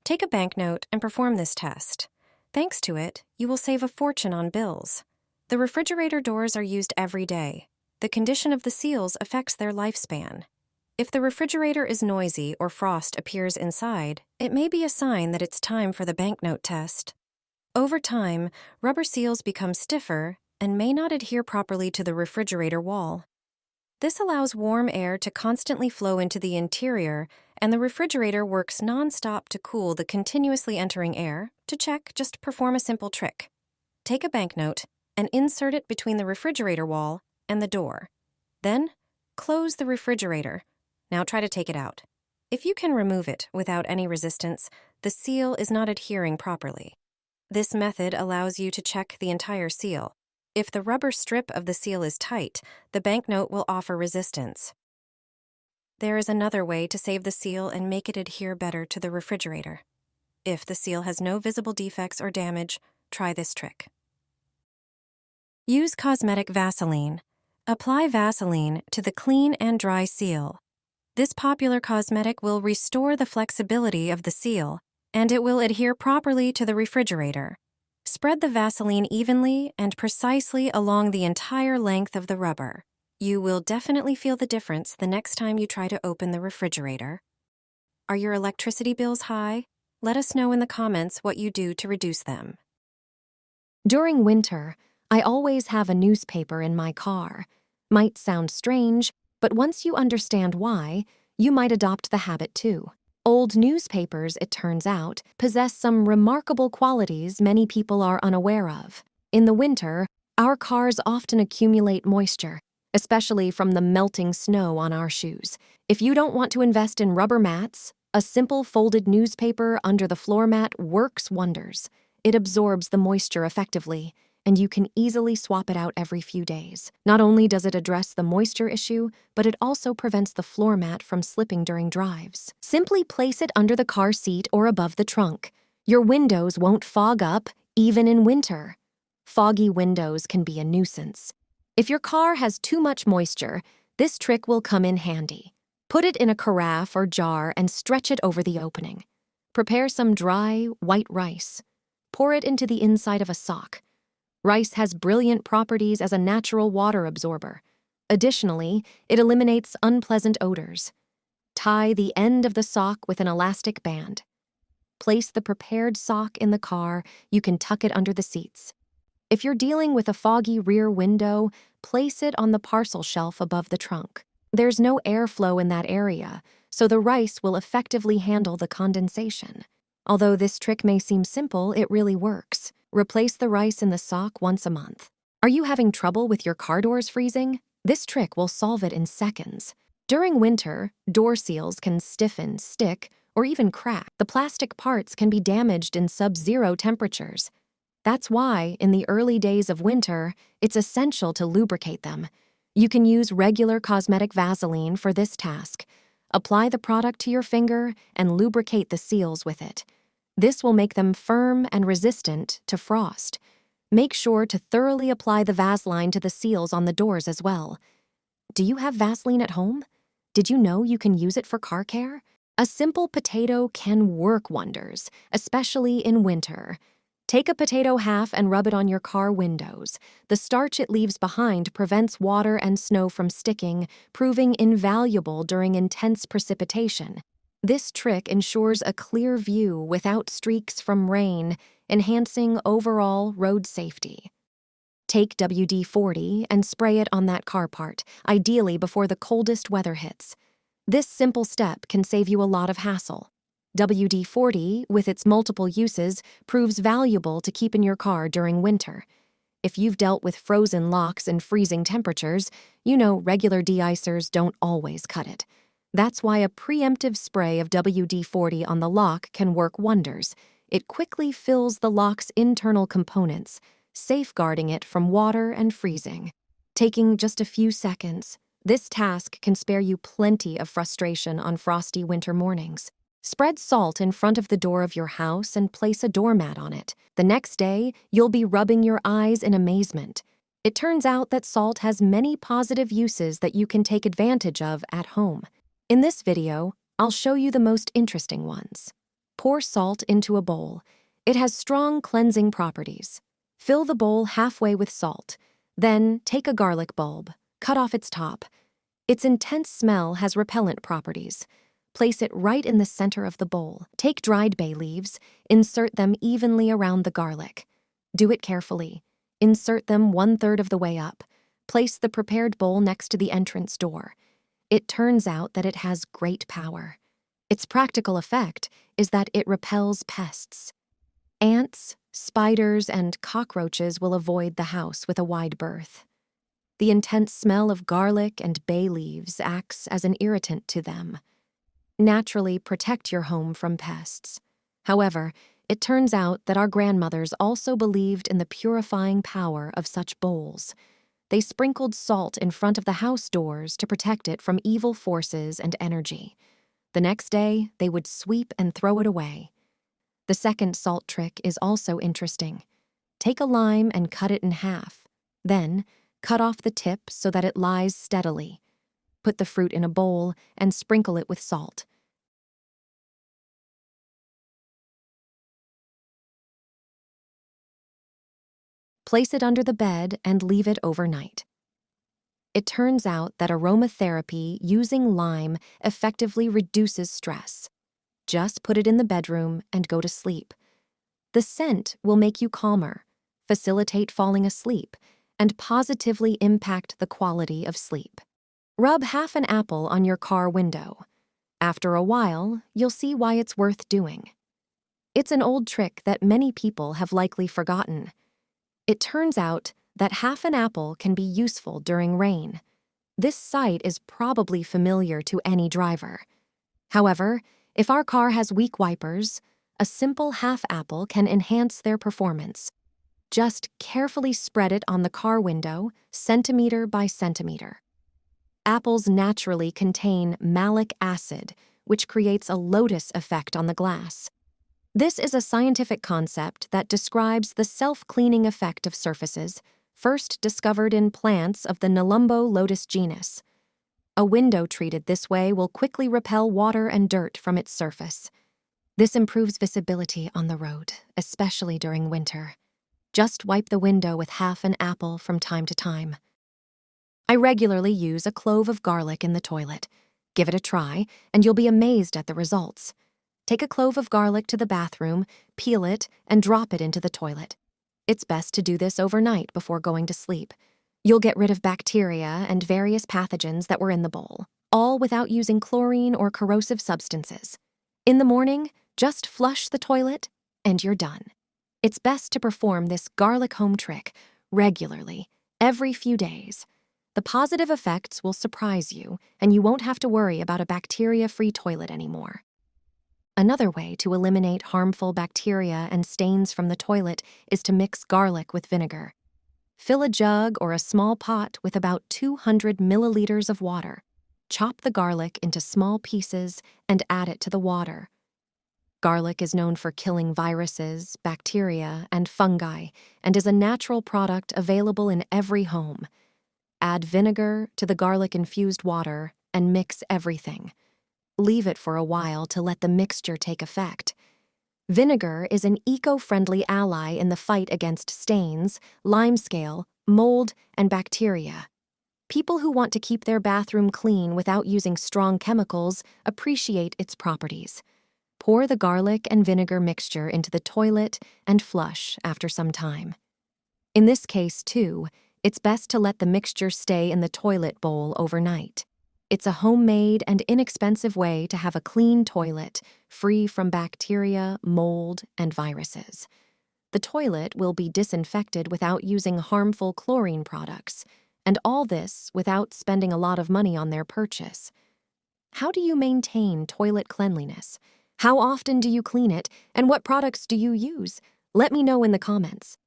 Take a banknote and perform this test. Thanks to it, you will save a fortune on bills. The refrigerator doors are used every day. The condition of the seals affects their lifespan. If the refrigerator is noisy or frost appears inside, it may be a sign that it's time for the banknote test. Over time, rubber seals become stiffer and may not adhere properly to the refrigerator wall. This allows warm air to constantly flow into the interior, and the refrigerator works non-stop to cool the continuously entering air. To check, just perform a simple trick. Take a banknote and insert it between the refrigerator wall and the door. Then, close the refrigerator. Now try to take it out. If you can remove it without any resistance, the seal is not adhering properly. This method allows you to check the entire seal. If the rubber strip of the seal is tight, the banknote will offer resistance. There is another way to save the seal and make it adhere better to the refrigerator. If the seal has no visible defects or damage, try this trick. Use cosmetic Vaseline. Apply Vaseline to the clean and dry seal. This popular cosmetic will restore the flexibility of the seal, and it will adhere properly to the refrigerator. Spread the Vaseline evenly and precisely along the entire length of the rubber. You will definitely feel the difference the next time you try to open the refrigerator. Are your electricity bills high? Let us know in the comments what you do to reduce them. During winter, I always have a newspaper in my car. Might sound strange, but once you understand why, you might adopt the habit too. Old newspapers, it turns out, possess some remarkable qualities many people are unaware of. In the winter, our cars often accumulate moisture, especially from the melting snow on our shoes. If you don't want to invest in rubber mats, a simple folded newspaper under the floor mat works wonders. It absorbs the moisture effectively, and you can easily swap it out every few days. Not only does it address the moisture issue, but it also prevents the floor mat from slipping during drives. Simply place it under the car seat or above the trunk. Your windows won't fog up, even in winter. Foggy windows can be a nuisance. If your car has too much moisture, this trick will come in handy. Put it in a carafe or jar and stretch it over the opening. Prepare some dry, white rice. Pour it into the inside of a sock. Rice has brilliant properties as a natural water absorber. Additionally, it eliminates unpleasant odors. Tie the end of the sock with an elastic band. Place the prepared sock in the car. You can tuck it under the seats. If you're dealing with a foggy rear window, place it on the parcel shelf above the trunk. There's no airflow in that area, so the rice will effectively handle the condensation. Although this trick may seem simple, it really works. Replace the rice in the sock once a month. Are you having trouble with your car doors freezing? This trick will solve it in seconds. During winter, door seals can stiffen, stick, or even crack. The plastic parts can be damaged in sub-zero temperatures. That's why, in the early days of winter, it's essential to lubricate them. You can use regular cosmetic Vaseline for this task. Apply the product to your finger and lubricate the seals with it. This will make them firm and resistant to frost. Make sure to thoroughly apply the Vaseline to the seals on the doors as well. Do you have Vaseline at home? Did you know you can use it for car care? A simple potato can work wonders, especially in winter. Take a potato half and rub it on your car windows. The starch it leaves behind prevents water and snow from sticking, proving invaluable during intense precipitation. This trick ensures a clear view without streaks from rain, enhancing overall road safety. Take WD-40 and spray it on that car part, ideally before the coldest weather hits. This simple step can save you a lot of hassle. WD-40, with its multiple uses, proves valuable to keep in your car during winter. If you've dealt with frozen locks and freezing temperatures, you know regular de-icers don't always cut it. That's why a preemptive spray of WD-40 on the lock can work wonders. It quickly fills the lock's internal components, safeguarding it from water and freezing. Taking just a few seconds, this task can spare you plenty of frustration on frosty winter mornings. Spread salt in front of the door of your house and place a doormat on it. The next day, you'll be rubbing your eyes in amazement. It turns out that salt has many positive uses that you can take advantage of at home. In this video, I'll show you the most interesting ones. Pour salt into a bowl. It has strong cleansing properties. Fill the bowl halfway with salt. Then take a garlic bulb. Cut off its top. Its intense smell has repellent properties. Place it right in the center of the bowl. Take dried bay leaves. Insert them evenly around the garlic. Do it carefully. Insert them 1/3 of the way up. Place the prepared bowl next to the entrance door. It turns out that it has great power. Its practical effect is that it repels pests. Ants, spiders, and cockroaches will avoid the house with a wide berth. The intense smell of garlic and bay leaves acts as an irritant to them. Naturally, protect your home from pests. However, it turns out that our grandmothers also believed in the purifying power of such bowls. They sprinkled salt in front of the house doors to protect it from evil forces and energy. The next day, they would sweep and throw it away. The second salt trick is also interesting. Take a lime and cut it in half. Then, cut off the tip so that it lies steadily. Put the fruit in a bowl and sprinkle it with salt. Place it under the bed and leave it overnight. It turns out that aromatherapy using lime effectively reduces stress. Just put it in the bedroom and go to sleep. The scent will make you calmer, facilitate falling asleep, and positively impact the quality of sleep. Rub half an apple on your car window. After a while, you'll see why it's worth doing. It's an old trick that many people have likely forgotten. It turns out that half an apple can be useful during rain. This sight is probably familiar to any driver. However, if our car has weak wipers, a simple half apple can enhance their performance. Just carefully spread it on the car window, centimeter by centimeter. Apples naturally contain malic acid, which creates a lotus effect on the glass. This is a scientific concept that describes the self-cleaning effect of surfaces, first discovered in plants of the Nelumbo lotus genus. A window treated this way will quickly repel water and dirt from its surface. This improves visibility on the road, especially during winter. Just wipe the window with half an apple from time to time. I regularly use a clove of garlic in the toilet. Give it a try, and you'll be amazed at the results. Take a clove of garlic to the bathroom, peel it, and drop it into the toilet. It's best to do this overnight before going to sleep. You'll get rid of bacteria and various pathogens that were in the bowl, all without using chlorine or corrosive substances. In the morning, just flush the toilet, and you're done. It's best to perform this garlic home trick regularly, every few days. The positive effects will surprise you, and you won't have to worry about a bacteria-free toilet anymore. Another way to eliminate harmful bacteria and stains from the toilet is to mix garlic with vinegar. Fill a jug or a small pot with about 200 milliliters of water. Chop the garlic into small pieces and add it to the water. Garlic is known for killing viruses, bacteria, and fungi, and is a natural product available in every home. Add vinegar to the garlic-infused water and mix everything. Leave it for a while to let the mixture take effect. Vinegar is an eco-friendly ally in the fight against stains, limescale, mold, and bacteria. People who want to keep their bathroom clean without using strong chemicals appreciate its properties. Pour the garlic and vinegar mixture into the toilet and flush after some time. In this case, too, it's best to let the mixture stay in the toilet bowl overnight. It's a homemade and inexpensive way to have a clean toilet, free from bacteria, mold, and viruses. The toilet will be disinfected without using harmful chlorine products, and all this without spending a lot of money on their purchase. How do you maintain toilet cleanliness? How often do you clean it, and what products do you use? Let me know in the comments.